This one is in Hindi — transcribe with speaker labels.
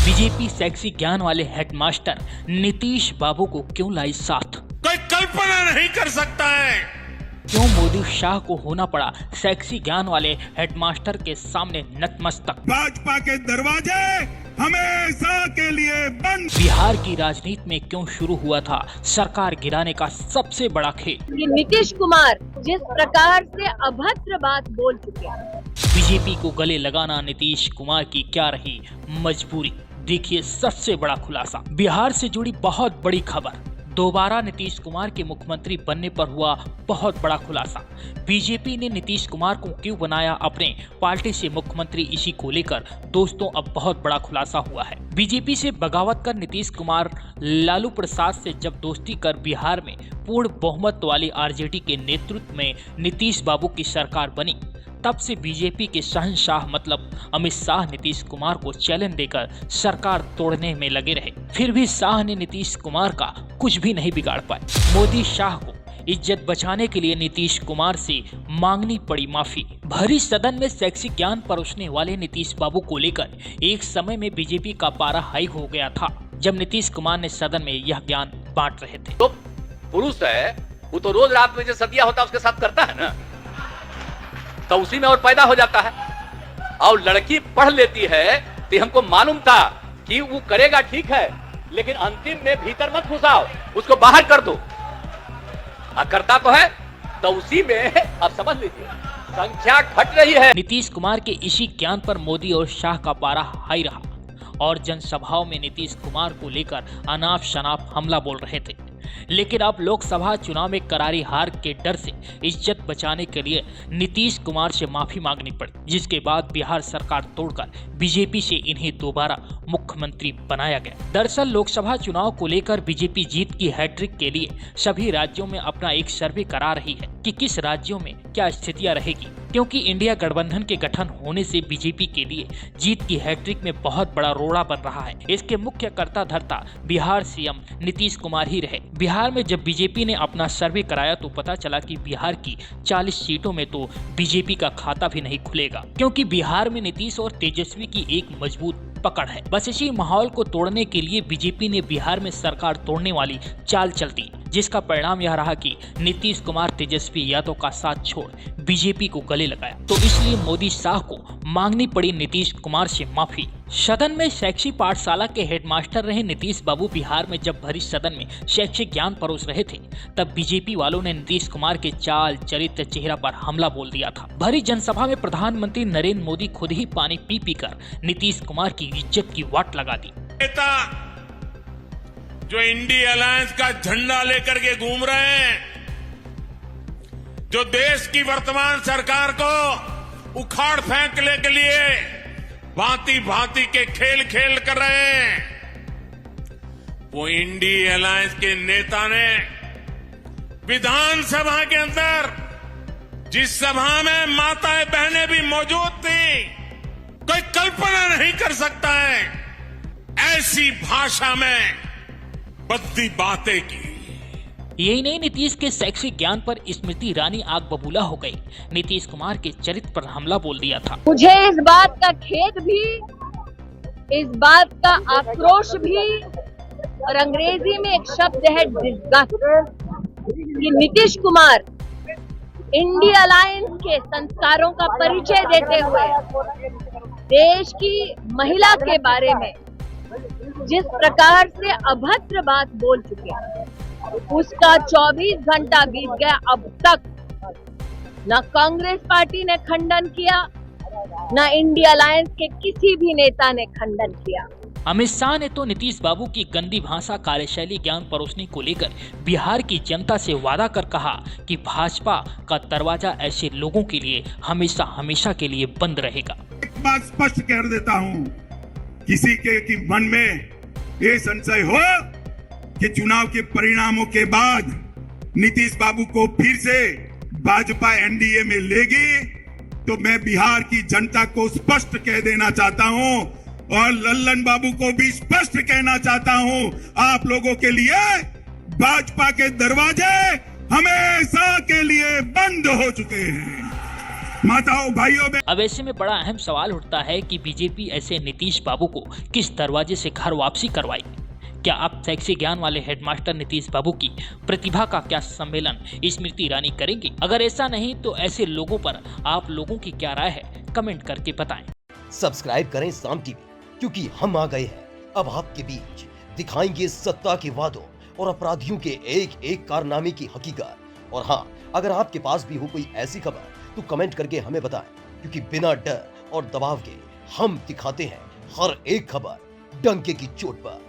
Speaker 1: बीजेपी सेक्सी ज्ञान वाले हेडमास्टर नीतीश बाबू को क्यों लाई साथ?
Speaker 2: कोई कल्पना नहीं कर सकता है।
Speaker 1: क्यों मोदी शाह को होना पड़ा सेक्सी ज्ञान वाले हेडमास्टर के सामने नतमस्तक?
Speaker 3: भाजपा के दरवाजे हमेशा के लिए बंद।
Speaker 1: बिहार की राजनीति में क्यों शुरू हुआ था सरकार गिराने का सबसे बड़ा खेल?
Speaker 4: ये नीतीश कुमार जिस प्रकार से अभद्र बात बोल चुके हैं।
Speaker 1: बीजेपी को गले लगाना नीतीश कुमार की क्या रही मजबूरी? देखिए सबसे बड़ा खुलासा। बिहार से जुड़ी बहुत बड़ी खबर। दोबारा नीतीश कुमार के मुख्यमंत्री बनने पर हुआ बहुत बड़ा खुलासा। बीजेपी ने नीतीश कुमार को क्यों बनाया अपने पार्टी से मुख्यमंत्री, इसी को लेकर दोस्तों अब बहुत बड़ा खुलासा हुआ है। बीजेपी से बगावत कर नीतीश कुमार लालू प्रसाद से जब दोस्ती कर बिहार में पूर्ण बहुमत वाली आरजेडी के नेतृत्व में नीतीश बाबू की सरकार बनी, तब से बीजेपी के शहंशाह मतलब अमित शाह नीतीश कुमार को चैलेंज देकर सरकार तोड़ने में लगे रहे। फिर भी शाह ने नीतीश कुमार का कुछ भी नहीं बिगाड़ पाए। मोदी शाह को इज्जत बचाने के लिए नीतीश कुमार से मांगनी पड़ी माफी। भरी सदन में सेक्सी ज्ञान परोसने वाले नीतीश बाबू को लेकर एक समय में बीजेपी का पारा हाई हो गया था, जब नीतीश कुमार ने सदन में यह ज्ञान बांट रहे थे।
Speaker 5: तो पुरुष है, वो तो रोज रात में जो सदिया होता है उसके साथ करता है ना, तो उसी में और पैदा हो जाता है। और लड़की पढ़ लेती है तो हमको मालूम था कि वो करेगा, ठीक है, लेकिन अंतिम में भीतर मत घुसाओ, उसको बाहर कर दो। करता तो है, तो उसी में अब समझ लीजिए संख्या घट रही है।
Speaker 1: नीतीश कुमार के इसी ज्ञान पर मोदी और शाह का पारा हाई रहा और जनसभाओं में नीतीश कुमार को लेकर अनाप शनाप हमला बोल रहे थे। लेकिन अब लोकसभा चुनाव में करारी हार के डर से इज्जत बचाने के लिए नीतीश कुमार से माफी मांगनी पड़ी, जिसके बाद बिहार सरकार तोड़कर बीजेपी से इन्हें दोबारा मुख्यमंत्री बनाया गया। दरअसल लोकसभा चुनाव को लेकर बीजेपी जीत की हैट्रिक के लिए सभी राज्यों में अपना एक सर्वे करा रही है कि किस राज्यों में क्या स्थितियां रहेगी, क्योंकि इंडिया गठबंधन के गठन होने से बीजेपी के लिए जीत की हैट्रिक में बहुत बड़ा रोड़ा बन रहा है। इसके मुख्य कर्ता धर्ता बिहार सीएम नीतीश कुमार ही रहे। बिहार में जब बीजेपी ने अपना सर्वे कराया तो पता चला कि बिहार की 40 सीटों में तो बीजेपी का खाता भी नहीं खुलेगा, क्योंकि बिहार में नीतीश और तेजस्वी की एक मजबूत पकड़ है। बस इसी माहौल को तोड़ने के लिए बीजेपी ने बिहार में सरकार तोड़ने वाली चाल चल दी, जिसका परिणाम यह रहा कि नीतीश कुमार तेजस्वी यादव का साथ छोड़ बीजेपी को गले लगाया। तो इसलिए मोदी शाह को मांगनी पड़ी नीतीश कुमार से माफी। सदन में शैक्षिक पाठशाला के हेडमास्टर रहे नीतीश बाबू बिहार में जब भरी सदन में शैक्षिक ज्ञान परोस रहे थे, तब बीजेपी वालों ने नीतीश कुमार के चाल चरित्र चेहरा पर हमला बोल दिया था। भरी जनसभा में प्रधानमंत्री नरेंद्र मोदी खुद ही पानी पी पी कर नीतीश कुमार की इज्जत की वाट लगा दी।
Speaker 2: जो इंडिया अलायंस का झंडा लेकर के घूम रहे हैं, जो देश की वर्तमान सरकार को उखाड़ फेंकने के लिए भांति भांति के खेल खेल कर रहे हैं, वो इंडिया अलायंस के नेता ने विधानसभा के अंदर, जिस सभा में माताएं बहनें भी मौजूद थी, कोई कल्पना नहीं कर सकता है ऐसी भाषा में बद्दी बातें की।
Speaker 1: यही नहीं, नीतीश के सेक्सी ज्ञान पर स्मृति ईरानी आग बबूला हो गई। नीतीश कुमार के चरित्र पर हमला बोल दिया था। मुझे
Speaker 4: इस बात का खेद भी, इस बात का आक्रोश भी, और अंग्रेजी में एक शब्द है डिस्गस्ट, कि नीतीश कुमार इंडिया अलायंस के संस्कारों का परिचय देते हुए देश की महिला के बारे में जिस प्रकार से अभद्र बात बोल चुके हैं, उसका 24 घंटा बीत गया, अब तक न कांग्रेस पार्टी ने खंडन किया, न इंडिया अलायंस के किसी भी नेता ने खंडन किया।
Speaker 1: अमित शाह ने तो नीतीश बाबू की गंदी भाषा कार्यशैली ज्ञान परोसने को लेकर बिहार की जनता से वादा कर कहा कि भाजपा का दरवाजा ऐसे लोगों के लिए हमेशा हमेशा के लिए बंद रहेगा।
Speaker 3: एक बात स्पष्ट कर देता हूँ, किसी के मन में ये संशय हो कि चुनाव के परिणामों के बाद नीतीश बाबू को फिर से भाजपा एनडीए में लेगी, तो मैं बिहार की जनता को स्पष्ट कह देना चाहता हूं और लल्लन बाबू को भी स्पष्ट कहना चाहता हूं, आप लोगों के लिए भाजपा के दरवाजे हमेशा के लिए बंद हो चुके हैं। माताओं भाइयों में
Speaker 1: अब ऐसे में बड़ा अहम सवाल उठता है कि बीजेपी ऐसे नीतीश बाबू को किस दरवाजे से घर वापसी करवाई। क्या अब सेक्सी ज्ञान वाले हेडमास्टर नीतीश बाबू की प्रतिभा का क्या सम्मेलन स्मृति ईरानी करेंगे? अगर ऐसा नहीं तो ऐसे लोगों पर आप लोगों की क्या राय है, कमेंट करके बताएं।
Speaker 6: सब्सक्राइब करें साम टीवी, क्योंकि हम आ गए हैं अब आपके बीच, दिखाएंगे सत्ता के वादों और अपराधियों के एक एक कारनामे की हकीकत। और हाँ, अगर आपके पास भी हो कोई ऐसी खबर तो कमेंट करके हमें बताएं, क्योंकि बिना डर और दबाव के हम दिखाते हैं हर एक खबर डंके की चोट पर।